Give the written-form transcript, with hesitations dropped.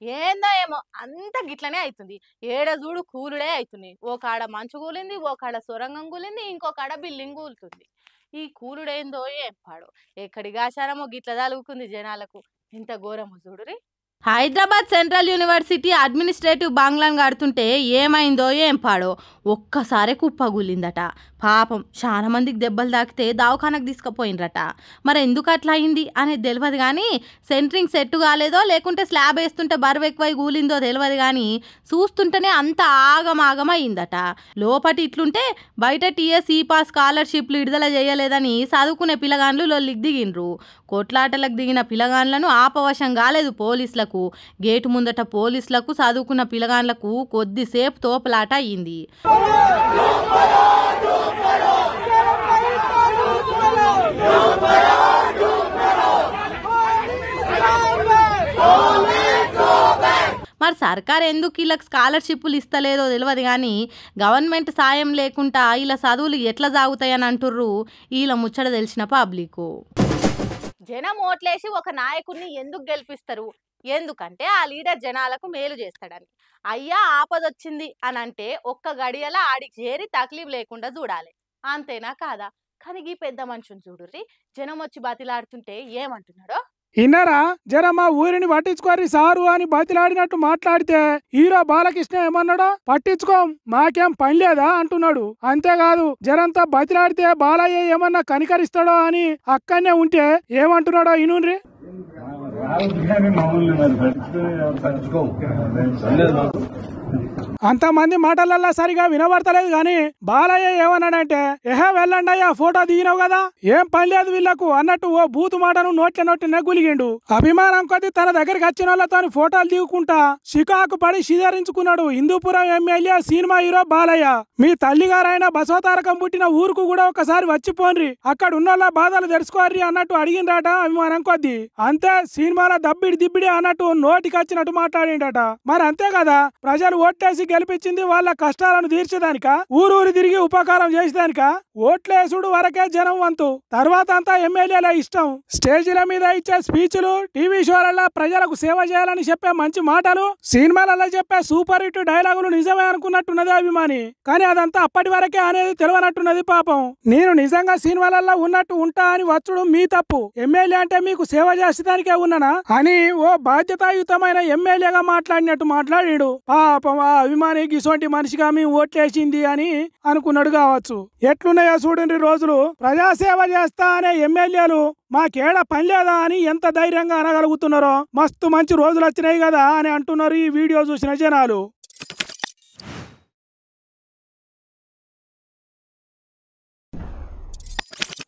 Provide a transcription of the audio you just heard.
ఏందో ఏమో అంత గిట్లనే అయితుంది. ఏడ జూడు కూలుడే అయితుంది. ఓ కాడ మంచు కూలింది, ఓ కాడ సొరంగం కూలింది, ఇంకో కాడ బిల్డింగ్ కూలుతుంది. ఈ కూలుడేందో ఏం పాడో. ఎక్కడికి ఆచారమో గిట్ల తలుగుకుంది జనాలకు. ఇంత ఘోరమో చూడురి. హైదరాబాద్ సెంట్రల్ యూనివర్సిటీ అడ్మినిస్ట్రేటివ్ బంగ్లాను కడుతుంటే ఏమైందో ఏం పాడో ఒక్కసారి కుప్పగూలిందట. పాపం చాలా మందికి దెబ్బలు తాకితే దవాఖానకు తీసుకుపోయినరట. మరి ఎందుకు అట్లా అయింది అనేది తెలియదు కానీ సెంట్రింగ్ సెట్ కాలేదో లేకుంటే స్లాబ్ వేస్తుంటే బరువు ఎక్కువై కూలిందో తెలియదు కానీ చూస్తుంటేనే అంత ఆగమాగం అయిందట. లోపటి ఇట్లుంటే బయట టీఎస్ ఈపాస్ స్కాలర్షిప్లు విడుదల చేయలేదని చదువుకునే పిల్లగాండ్లు లొల్లికి దిగినరు. కొట్లాటలకు దిగిన పిల్లగాండ్లను ఆపవశం కాలేదు పోలీసులకు. గేటు ముందట పోలీసులకు చదువుకున్న పిల్లగాండ్లకు కొద్దిసేపు తోపలాట అయ్యింది. మరి సర్కార్ ఎందుకు వీళ్ళకి స్కాలర్షిప్లు ఇస్తలేదో తెలియదు కానీ గవర్నమెంట్ సాయం లేకుండా వీళ్ళ చదువులు ఎట్లా సాగుతాయని అంటుర్రు వీళ్ళ ముచ్చట తెలిసిన పబ్లిక్. జనం ఓట్లేసి ఒక నాయకుడిని ఎందుకు గెలిపిస్తారు? ఎందుకంటే ఆ లీడర్ జనాలకు మేలు చేస్తాడని. అయ్యా ఆపదొచ్చింది అని అంటే ఒక్క గడియల ఆడికి చేరి తక్లీఫ్ లేకుండా చూడాలి. అంతేనా కాదా? కానీ ఈ పెద్ద మనుషుని చూడుర్రి, జనం వచ్చి బతిలాడుతుంటే ఏమంటున్నాడో ఇన్నారా? జర మా ఊరిని పట్టించుకోరి సారు అని బతిలాడినట్టు మాట్లాడితే హీరో బాలకృష్ణ ఏమన్నాడో పట్టించుకోం మాకేం పని లేదా అంటున్నాడు. అంతేకాదు జరంతా బతిలాడితే బాలయ్య ఏమన్నా కనికరిస్తాడో అని అక్కడనే ఉంటే ఏమంటున్నాడో ఇనుండ్రి. అంతమంది మాటలల్లా సరిగా వినబడతలేదు గాని బాలయ్య ఏమన్నాడంటే వెళ్ళండి అయ్యా ఫోటో దిగినావు కదా ఏం పని లేదు వీళ్లకు అన్నట్టు ఓ బూతు మాటను నోట్ల గులిగిండు. అభిమానం కొద్ది తన దగ్గరికి వచ్చిన వాళ్ళతో ఫోటోలు దిగుకుంటా షికాకు పడి సిధరించుకున్నాడు Hindupuram MLA cinema hero Balayya. మీ తల్లిగారైన బసవతారకం పుట్టిన ఊరుకు కూడా ఒకసారి వచ్చిపోన్రి, అక్కడ ఉన్న బాధలు తెలుసుకోర్రి అన్నట్టు అడిగిండ్రట అభిమానం కొద్ది. అంతే సినిమాల దబ్బిడి దిబ్బిడి అన్నట్టు నోటికి వచ్చినట్టు మాట్లాడిండట. మరి అంతే కదా, ప్రజలు ఓట్లేసి గెలిపించింది వాళ్ళ కష్టాలను తీర్చేదానిక, ఊరూరు తిరిగి ఉపకారం చేసేదానిక? ఓట్లేసుడు వరకే జనం వంతు, తర్వాత అంతా ఎమ్మెల్యేల ఇష్టం. స్టేజీల మీద ఇచ్చే స్పీచ్లు, టీవీ షోలలో ప్రజలకు సేవ చేయాలని చెప్పే మంచి మాటలు, సినిమాలలో చెప్పే సూపర్ హిట్ డైలాగులు నిజమే అనుకున్నట్టున్నది అభిమాని. కానీ అదంతా అప్పటి వరకే అనేది తెలియనట్టున్నది పాపం. నేను నిజంగా సినిమాలలో ఉన్నట్టు ఉంటా అని వచ్చుడు మీ తప్పు. ఎమ్మెల్యే అంటే మీకు సేవ చేసేదానికే ఉన్నానా అని ఓ బాధ్యతాయుతమైన ఎమ్మెల్యేగా మాట్లాడినట్టు మాట్లాడాడు. పాపం ఆ అభిమాని గిసోంటి మనిషిగా మేము ఓట్లేసింది అని అనుకున్నాడు కావచ్చు. ఎట్లున్నాయో చూడండి రోజులు. ప్రజాసేవ చేస్తా అనే ఎమ్మెల్యేలు మాకేడ పని లేదా అని ఎంత ధైర్యంగా అనగలుగుతున్నారో. మస్తు మంచి రోజులు వచ్చినాయి కదా అని అంటున్నారు ఈ వీడియో చూసిన జనాలు.